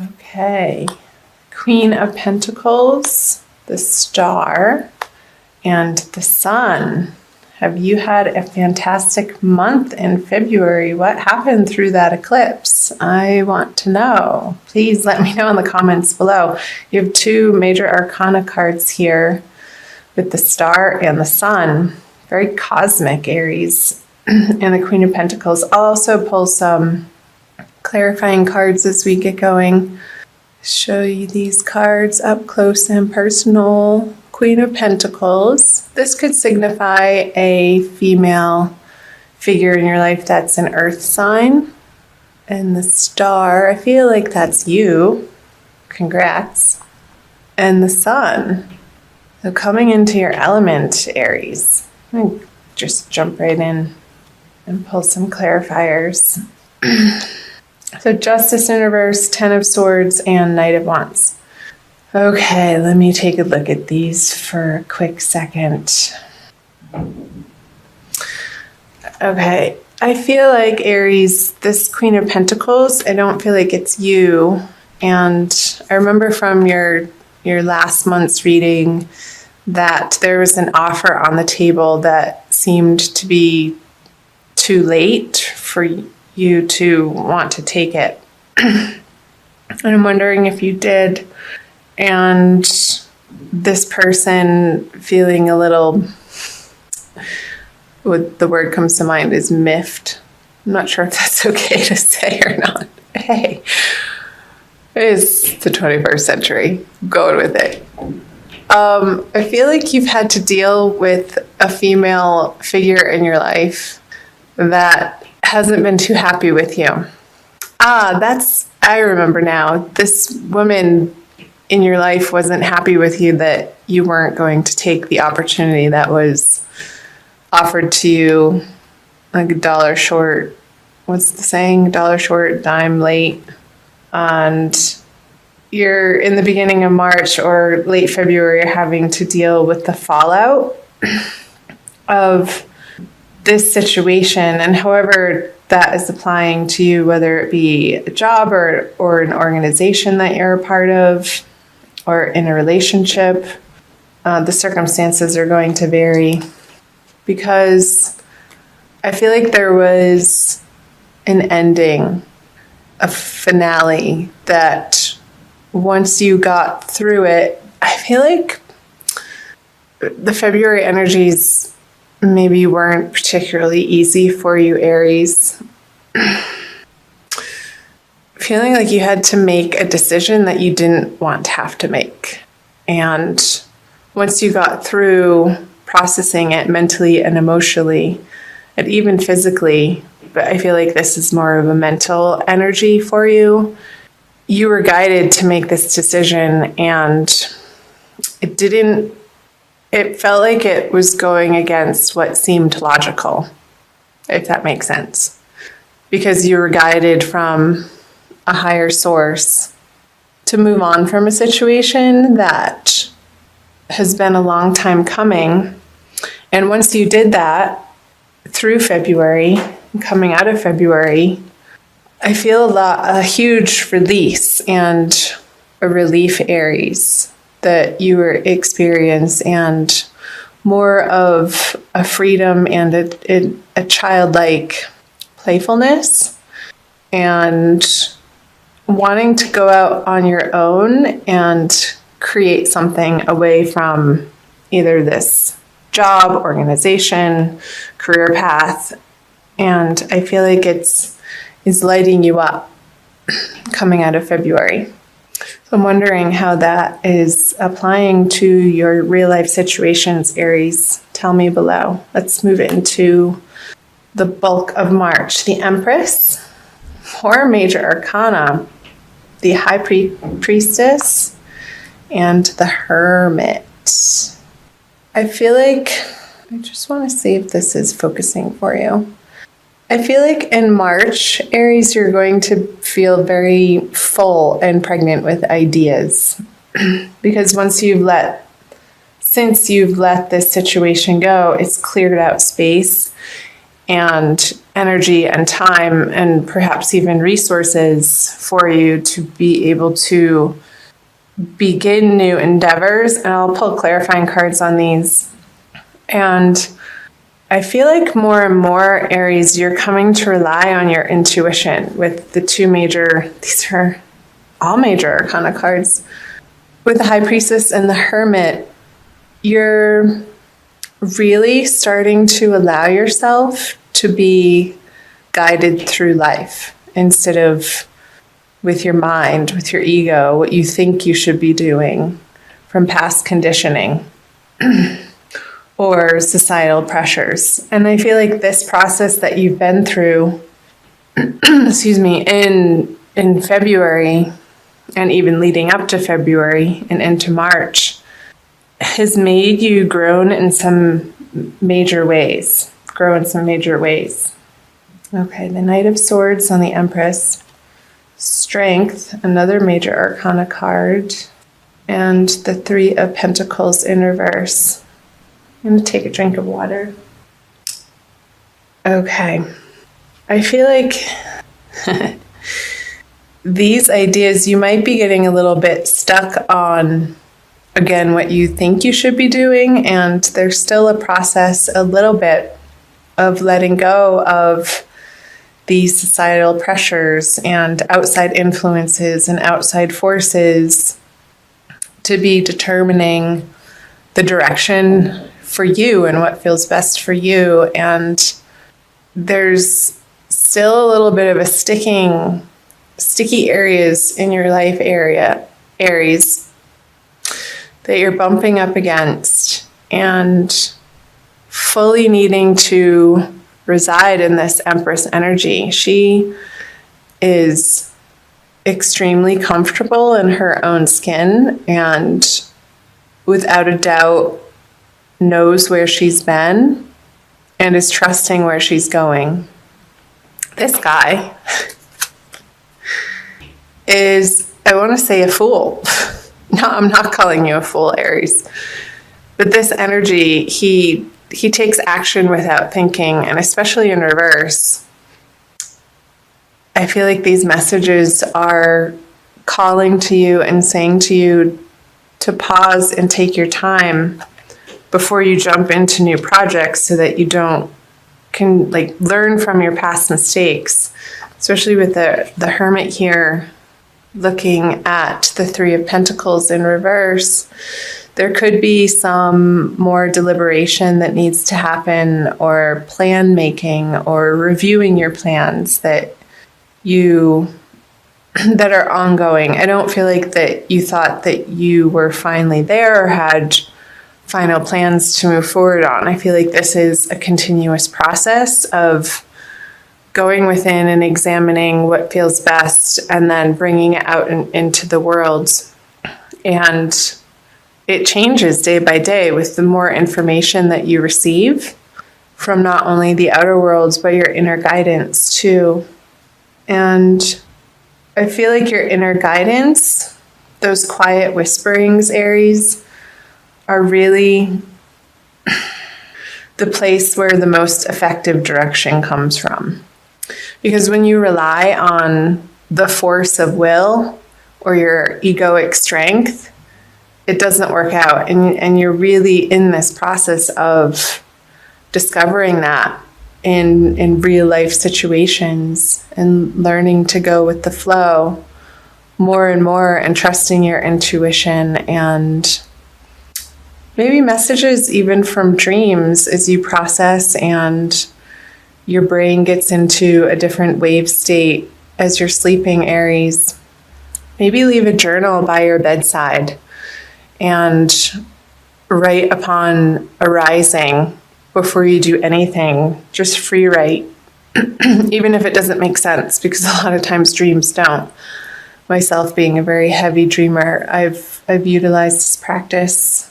Okay. Queen of Pentacles, the Star, and the Sun. Have you had a fantastic month in February? What happened through that eclipse? I want to know. Please let me know in the comments below. You have two major arcana cards here with the Star and the Sun. Very cosmic, Aries. And the Queen of Pentacles. I'll also pull some clarifying cards as we get going. Show you these cards up close and personal. Queen of Pentacles. This could signify a female figure in your life that's an earth sign. And the Star, I feel like that's you. Congrats. And the Sun. So coming into your element, Aries. I'm going to just jump right in and pull some clarifiers. So Justice in reverse, Ten of Swords, and Knight of Wands. Okay, let me take a look at these for a quick second. Okay, I feel like Aries, this Queen of Pentacles, I don't feel like it's you. And I remember from your last month's reading that there was an offer on the table that seemed to be too late for you to want to take it. And I'm wondering if you did. And this person feeling a little, what the word comes to mind is miffed. I'm not sure if that's okay to say or not. Hey, it is the 21st century. I'm going with it. I feel like you've had to deal with a female figure in your life that hasn't been too happy with you. I remember now. This woman in your life wasn't happy with you that you weren't going to take the opportunity that was offered to you, like a dollar short. What's the saying? Dollar short, dime late. And you're in the beginning of March or late February having to deal with the fallout of this situation, and however that is applying to you, whether it be a job or an organization that you're a part of, or in a relationship, the circumstances are going to vary, because I feel like there was an ending, a finale, that once you got through it, I feel like the February energies maybe weren't particularly easy for you, Aries. Feeling like you had to make a decision that you didn't want to have to make. And once you got through processing it mentally and emotionally, and even physically, but I feel like this is more of a mental energy for you, you were guided to make this decision, and it felt like it was going against what seemed logical, if that makes sense. Because you were guided from a higher source to move on from a situation that has been a long time coming. And once you did that through February, coming out of February, I feel a huge release and a relief, Aries, that you were experience, and more of a freedom and a childlike playfulness, and wanting to go out on your own and create something away from either this job, organization, career path. And I feel like it's lighting you up coming out of February. So I'm wondering how that is applying to your real life situations, Aries. Tell me below. Let's move into the bulk of March. The Empress, 4 major arcana, the High Priestess, and the Hermit. I feel like, I just want to see if this is focusing for you. I feel like in March, Aries, you're going to feel very full and pregnant with ideas. Because since you've let this situation go, it's cleared out space, and energy and time and perhaps even resources for you to be able to begin new endeavors. And I'll pull clarifying cards on these. And I feel like more and more, Aries, you're coming to rely on your intuition with the two major, these are all major arcana cards. With the High Priestess and the Hermit, you're really starting to allow yourself to be guided through life instead of with your mind, with your ego, what you think you should be doing from past conditioning or societal pressures. And I feel like this process that you've been through, excuse me, in February and even leading up to February and into March has made you grow in some major ways. Okay, the Knight of Swords on the Empress. Strength, another major arcana card. And the Three of Pentacles in reverse. I'm going to take a drink of water. Okay. I feel like these ideas, you might be getting a little bit stuck on, again, what you think you should be doing, and there's still a process, a little bit, of letting go of these societal pressures and outside influences and outside forces to be determining the direction for you and what feels best for you. And there's still a little bit of a sticky areas in your life area, Aries, that you're bumping up against and fully needing to reside in this Empress energy. She is extremely comfortable in her own skin and without a doubt knows where she's been and is trusting where she's going. This guy is, I want to say, a fool. No, I'm not calling you a fool, Aries. But this energy, he takes action without thinking, and especially in reverse. I feel like these messages are calling to you and saying to you to pause and take your time before you jump into new projects so that you can learn from your past mistakes, especially with the Hermit here looking at the Three of Pentacles in reverse. There could be some more deliberation that needs to happen, or plan making, or reviewing your plans that are ongoing. I don't feel like that you thought that you were finally there or had final plans to move forward on. I feel like this is a continuous process of going within and examining what feels best and then bringing it out into the world. And it changes day by day with the more information that you receive from not only the outer worlds, but your inner guidance too. And I feel like your inner guidance, those quiet whisperings, Aries, are really the place where the most effective direction comes from. Because when you rely on the force of will or your egoic strength, it doesn't work out. And you're really in this process of discovering that in real life situations and learning to go with the flow more and more and trusting your intuition, and maybe messages even from dreams as you process and your brain gets into a different wave state as you're sleeping, Aries. Maybe leave a journal by your bedside and write upon arising before you do anything. Just free write, even if it doesn't make sense, because a lot of times dreams don't. Myself being a very heavy dreamer, I've utilized this practice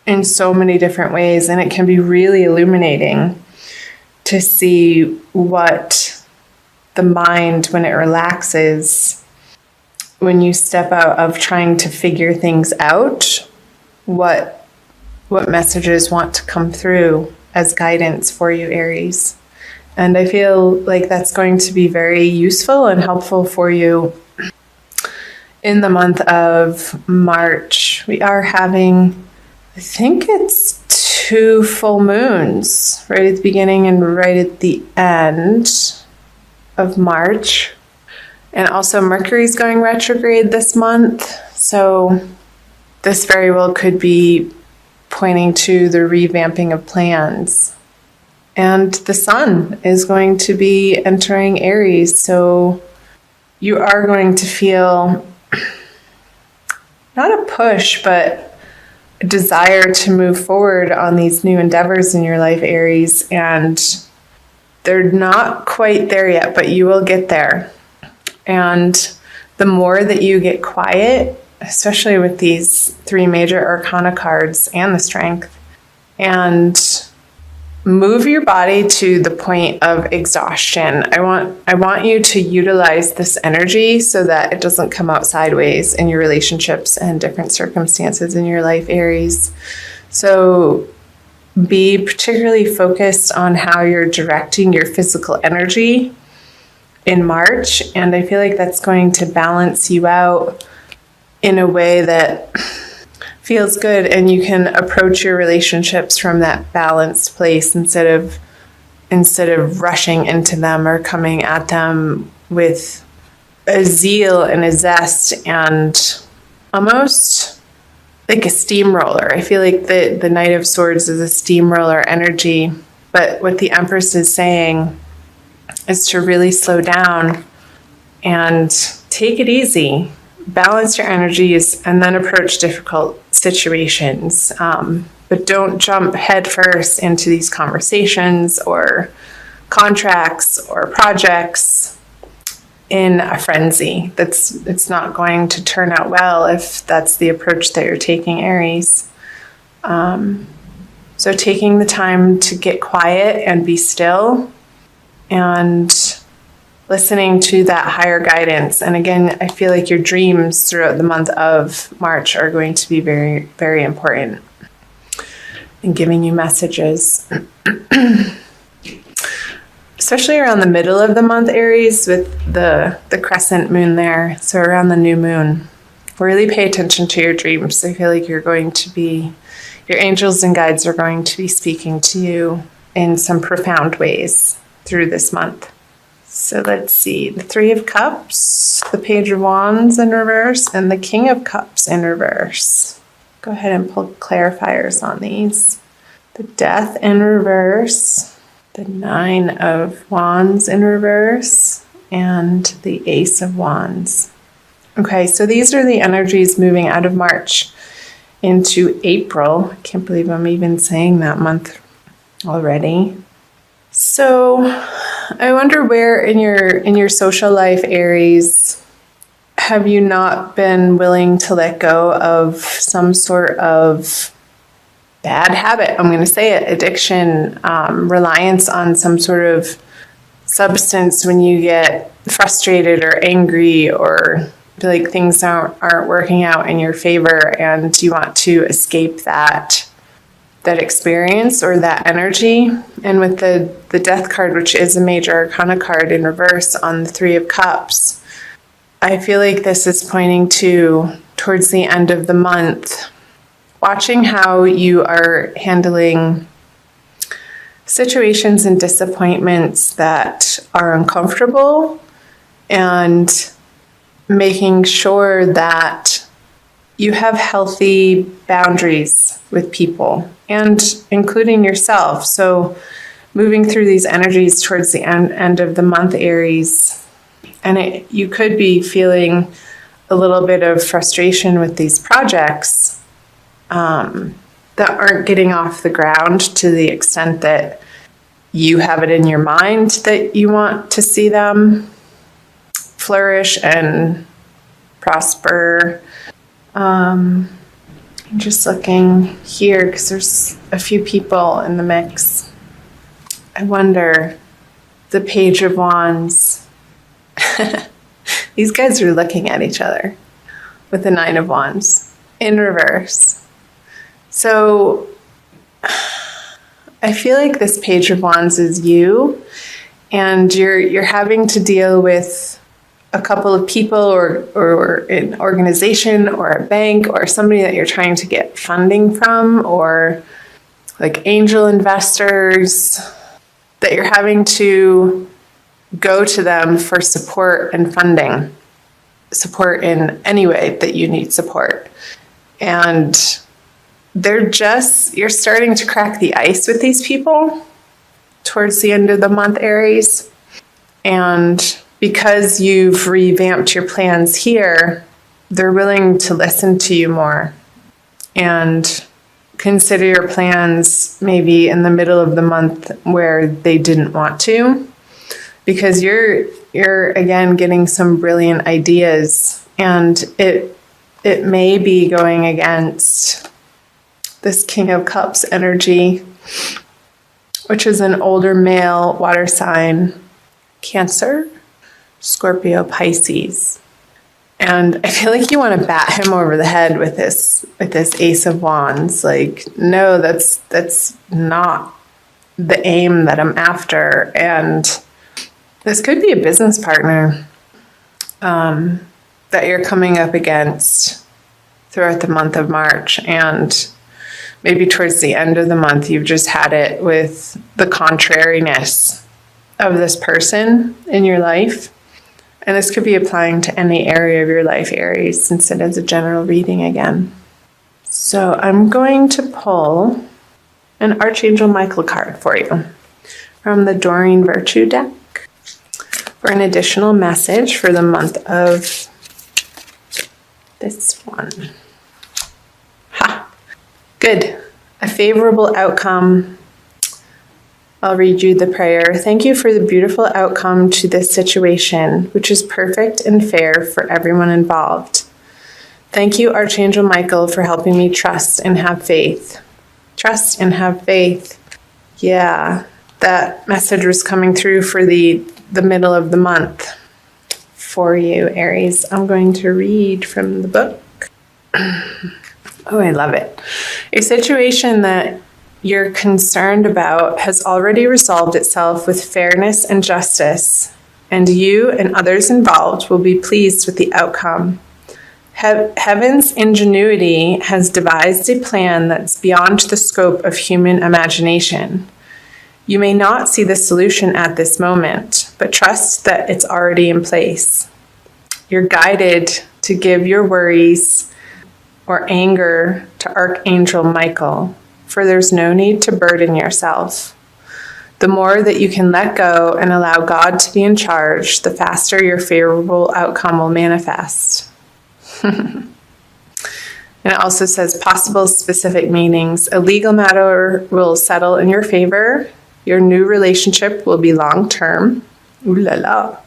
in so many different ways, and it can be really illuminating to see what the mind, when it relaxes, when you step out of trying to figure things out, what messages want to come through as guidance for you, Aries. And I feel like that's going to be very useful and helpful for you in the month of March. We are having, I think it's 2 full moons right at the beginning and right at the end of March. And also Mercury's going retrograde this month. So this very well could be pointing to the revamping of plans. And the sun is going to be entering Aries. So you are going to feel not a push, but a desire to move forward on these new endeavors in your life, Aries. And they're not quite there yet, but you will get there. And the more that you get quiet, especially with these 3 major arcana cards and the strength, and move your body to the point of exhaustion. I want you to utilize this energy so that it doesn't come out sideways in your relationships and different circumstances in your life, Aries. So be particularly focused on how you're directing your physical energy in March. And I feel like that's going to balance you out in a way that feels good, and you can approach your relationships from that balanced place instead of rushing into them or coming at them with a zeal and a zest and almost like a steamroller. I feel like the Knight of Swords is a steamroller energy, but what the Empress is saying is to really slow down and take it easy. Balance your energies and then approach difficult situations. But don't jump headfirst into these conversations or contracts or projects in a frenzy. It's not going to turn out well if that's the approach that you're taking, Aries. So taking the time to get quiet and be still and listening to that higher guidance. And again, I feel like your dreams throughout the month of March are going to be very, very important in giving you messages. Especially around the middle of the month, Aries, with the crescent moon there. So around the new moon, really pay attention to your dreams. I feel like your angels and guides are going to be speaking to you in some profound ways through this month. So let's see, the 3 of Cups, the Page of Wands in reverse, and the King of Cups in reverse. Go ahead and pull clarifiers on these. The Death in reverse, the 9 of Wands in reverse, and the Ace of Wands. Okay, so these are the energies moving out of March into April. I can't believe I'm even saying that month already. So I wonder where in your social life, Aries, have you not been willing to let go of some sort of bad habit? I'm going to say it, addiction, reliance on some sort of substance when you get frustrated or angry or feel like things aren't working out in your favor and you want to escape that experience or that energy. And with the Death card, which is a major arcana card in reverse on the 3 of Cups, I feel like this is pointing to, towards the end of the month, watching how you are handling situations and disappointments that are uncomfortable and making sure that you have healthy boundaries with people and including yourself. So moving through these energies towards the end of the month, Aries, and you could be feeling a little bit of frustration with these projects that aren't getting off the ground to the extent that you have it in your mind that you want to see them flourish and prosper. I'm just looking here because there's a few people in the mix. I wonder, the Page of Wands. These guys are looking at each other with the 9 of Wands in reverse. So I feel like this Page of Wands is you, and you're having to deal with a couple of people or an organization or a bank or somebody that you're trying to get funding from, or like angel investors, that you're having to go to them for support and funding, support in any way that you need support. And you're starting to crack the ice with these people towards the end of the month, Aries. And because you've revamped your plans here, they're willing to listen to you more and consider your plans maybe in the middle of the month where they didn't want to, because you're again getting some brilliant ideas, and it may be going against this King of Cups energy, which is an older male water sign, Cancer, Scorpio, Pisces. And I feel like you want to bat him over the head with this Ace of Wands. Like, no, that's not the aim that I'm after. And this could be a business partner that you're coming up against throughout the month of March. And maybe towards the end of the month, you've just had it with the contrariness of this person in your life. And this could be applying to any area of your life, Aries, since it is a general reading again. So I'm going to pull an Archangel Michael card for you from the Doreen Virtue deck for an additional message for the month of this one. Ha! Good. A favorable outcome. I'll read you the prayer. Thank you for the beautiful outcome to this situation, which is perfect and fair for everyone involved. Thank you, Archangel Michael, for helping me trust and have faith. Trust and have faith. Yeah, that message was coming through for the middle of the month for you, Aries. I'm going to read from the book. Oh, I love it. A situation that you're concerned about has already resolved itself with fairness and justice, and you and others involved will be pleased with the outcome. Heaven's ingenuity has devised a plan that's beyond the scope of human imagination. You may not see the solution at this moment, but trust that it's already in place. You're guided to give your worries or anger to Archangel Michael, for there's no need to burden yourself. The more that you can let go and allow God to be in charge, the faster your favorable outcome will manifest. And it also says possible specific meanings. A legal matter will settle in your favor. Your new relationship will be long-term. Ooh la la.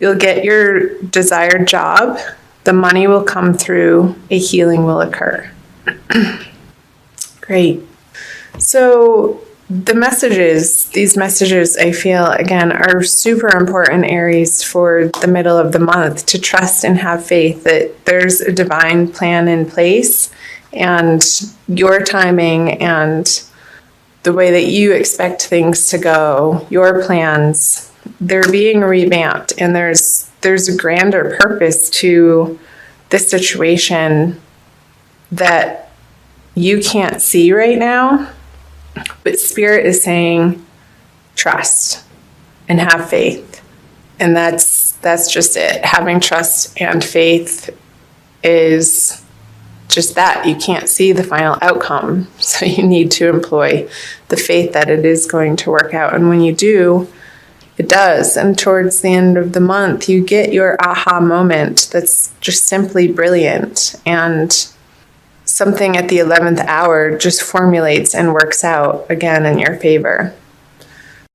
You'll get your desired job. The money will come through. A healing will occur. Great. So these messages, I feel, again, are super important, Aries, for the middle of the month, to trust and have faith that there's a divine plan in place, and your timing and the way that you expect things to go, your plans, they're being revamped, and there's a grander purpose to this situation that you can't see right now. But Spirit is saying, trust and have faith. And that's just it. Having trust and faith is just that. You can't see the final outcome. So you need to employ the faith that it is going to work out. And when you do, it does. And towards the end of the month, you get your aha moment that's just simply brilliant. And something at the 11th hour just formulates and works out again in your favor.